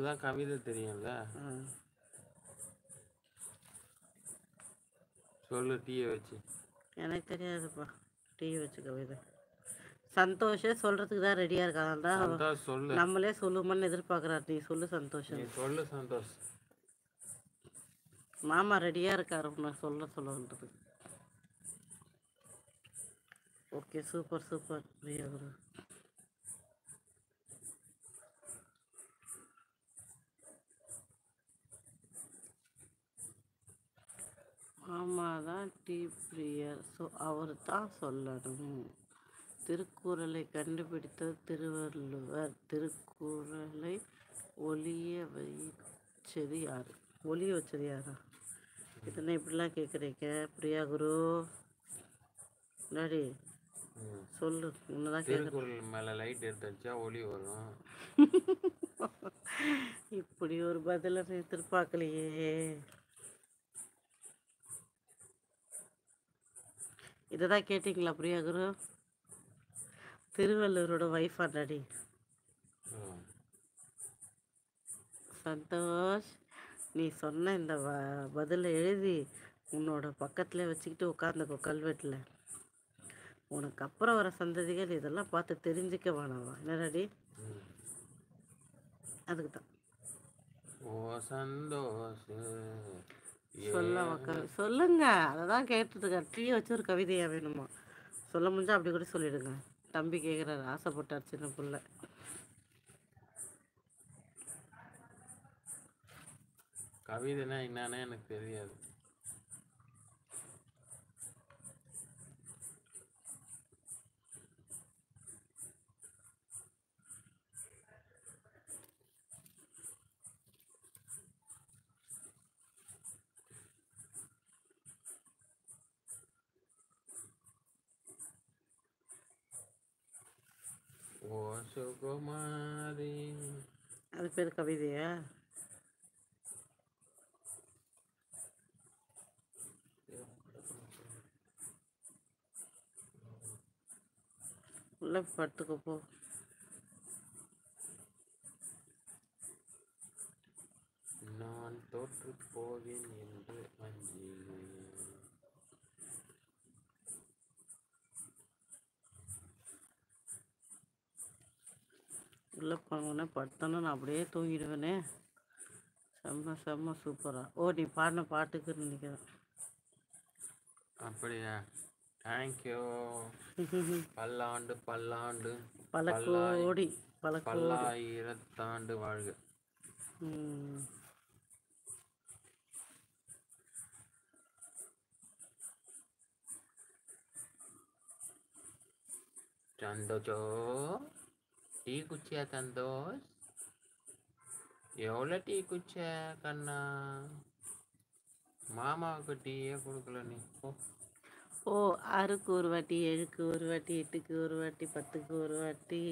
உனக்கு தான் கவிதை தெரியும்ல, சொல்லு. டீயை வச்சு. எனக்கு தெரியாதுப்பா டீ வச்சு கவிதை. சந்தோஷே சொல்றதுக்கு தான் ரெடியா இருக்காங்க. சந்தோஷ் சொல்லு. நம்மளே சொல்லுமான்னு எதிர்பார்க்கறாரு. நீ சொல்லு சந்தோஷம். நீ சொல்லு சந்தோஷ். மாமா ரெடியா இருக்காரு நான் சொல்லுன்றது. ஓகே, சூப்பர் சூப்பர் பிரியா குரு. மாமா தான் டீ பிரியர், அவர் தான் சொல்லணும். திருக்குறளை கண்டுபிடித்த திருவள்ளுவர். திருக்குறளை ஒளிய வச்சது யாரு? ஒளிய வச்சது யாரா? இதனை இப்படிலாம் கேட்குறீங்க பிரியா குரு. டாடி சொல்லு. உன்னதான் திருக்குறள் மேல லைட் எடுத்து வச்சா ஒளி வரும். இப்படி ஒரு பதில எதிர்பார்க்கலையே. இததான் கேட்டீங்களா பிரியா குரு? திருவள்ளுவரோட ஒய்ஃபா டாடி? சந்தோஷ், நீ சொன்ன இந்த பதிலை எழுதி உன்னோட பக்கத்துல வச்சுக்கிட்டு உட்காந்துக்கோ கல்வெட்டில். உனக்கு அப்புறம் வர சந்ததிகள் இதெல்லாம் பார்த்து தெரிஞ்சுக்க வேணாவா? என்ன டாடி? அதுக்கு தான் சொல்லுங்க. அதை தான் கேட்டுருக்க. டீ வச்சு ஒரு கவிதையா வேணுமா? சொல்ல முடிஞ்சா அப்படி கூட சொல்லிடுங்க. தம்பி கேட்குறாரு, ஆசைப்பட்டார் சின்ன பிள்ளை. கவிதைனா என்னன்னு எனக்கு தெரியாது. ஓ சுகுமாரி, அது பேர் கவிதையா? உள்ள படுத்துக்க போ. நான் தோற்று போவேன் என்று அஞ்சினேன். உள்ள போனோடனே படுத்தோன்னா நான் அப்படியே தூங்கிடுவேனே. செம்ம செம்ம சூப்பரா. ஓ, நீ பாடின பாட்டுக்குன்னு நினைக்கிறேன். அப்படியா? தேங்க்யூ. பல்லாண்டு பல்லாண்டு பல கோடி பல்லாயிரத்தாண்டு வாழ்க. சந்தோஷோ, டீ குச்சியா சந்தோஷ்? எவ்வளோ டீ குச்ச கண்ணா? மாமாவுக்கு டீயே கொடுக்கல நீ. ஓ, 6க்கு ஒரு வாட்டி, 7க்கு ஒரு வாட்டி, 8க்கு ஒரு வாட்டி, 10க்கு ஒரு வாட்டி,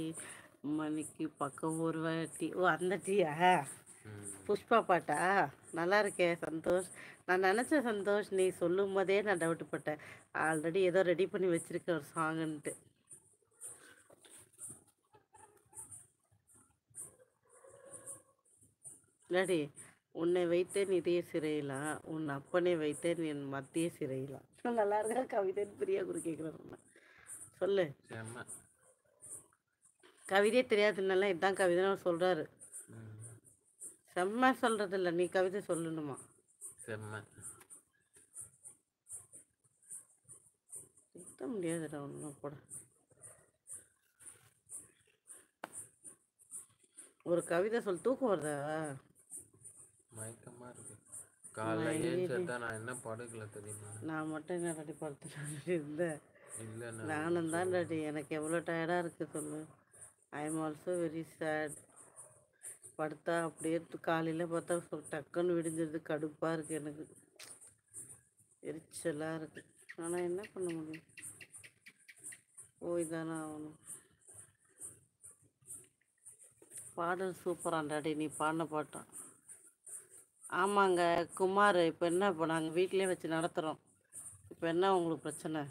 மணிக்கு பக்கம் ஒரு வாட்டி. ஓ, அந்த டீயா? புஷ்பா பாட்டா? நல்லா இருக்கே சந்தோஷ். நான் நினச்சேன் சந்தோஷ், நீ சொல்லும் போதே நான் டவுட் பட்டேன். ஆல்ரெடி ஏதோ ரெடி பண்ணி வச்சிருக்கேன் ஒரு சாங்குன்ட்டு. டாடி, உன்னை வைத்தேன் இதய சிறையிலாம், உன் அப்பனை வைத்தேன் என் மத்திய சிறையிலாம். நல்லா இருக்கா கவிதைன்னு பிரியா குரு கேட்குறேன். சொல்லு. கவிதையே தெரியாதுன்னால இதுதான் கவிதைன்னு சொல்றாரு. செம்ம சொல்றது இல்லை, நீ கவிதை சொல்லணுமா? செம்ம சுத்த முடியாதுடா ஒன்றும் போட. ஒரு கவிதை சொல். தூக்கம் வருதா? மயக்கமா இருக்கு. காலையில நான் என்ன படுக்கல தெரியுமா? நான் மட்டும் என்ன டாடி படுத்துட்டு இருந்தேன்? நானும் தான் டாடி. எனக்கு எவ்வளோ டயர்டாக இருக்குது சொல்லு. I am also very sad. படுத்தா அப்படியே காலையில் பார்த்தா டக்குன்னு விடிஞ்சிருது. கடுப்பாக இருக்குது எனக்கு, எரிச்சலாக இருக்குது. ஆனால் என்ன பண்ண முடியும்? போய் தானே ஆகணும். பாடல் சூப்பராண்டாடி நீ பாடின பாட்டான். ஆமாங்க குமார், இப்போ என்ன, இப்போ நாங்கள் வீட்டிலே வச்சு நடத்துகிறோம். இப்போ என்ன உங்களுக்கு பிரச்சனை?